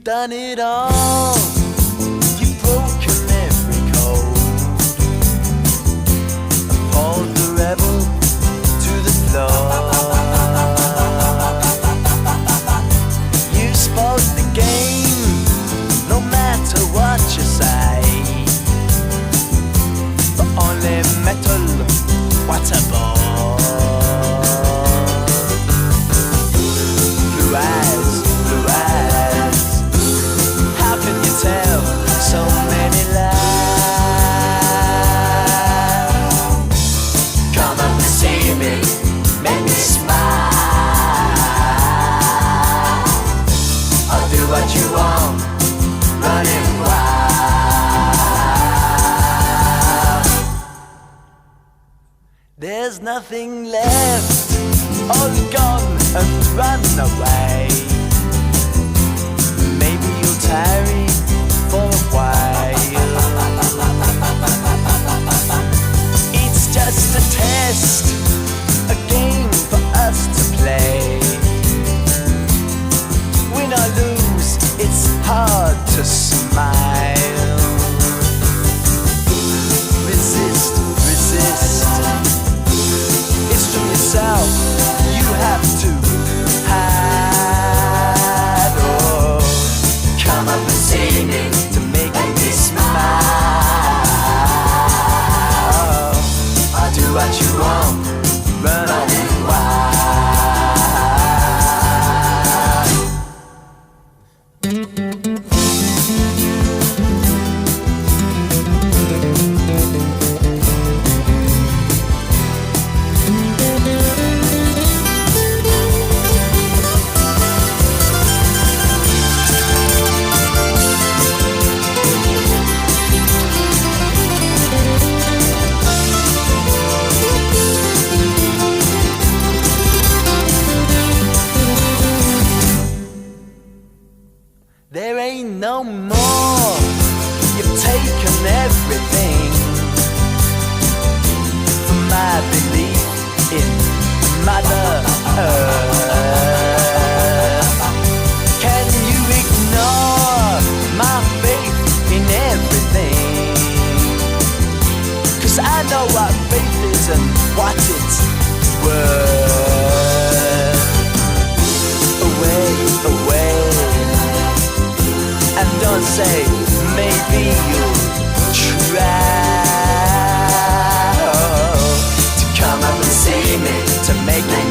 done it all. You've broken every code, appalled the rebel to the floor. You spoke the game, no matter what you say. But only metal, what a bore. Blue eyes, blue eyes, how can you tell so many lies? Come up and see me, make me smile. I'll do what you want, running wild. There's nothing left, all gone and run away. Maybe you'll tarry for a while. It's just a test, a game for us to play. Win or lose, it's hard to smile. Resist, resist. It's from yourself you have to hide. Oh, come up and see me to make me smile. I'll do what you want, run on it wild. There ain't no more, you've taken everything from my belief in Mother Earth. Can you ignore my faith in everything? 'Cause I know what faith is and what it's worth. Away, away, and don't say maybe you'll try to come up and see me, to make me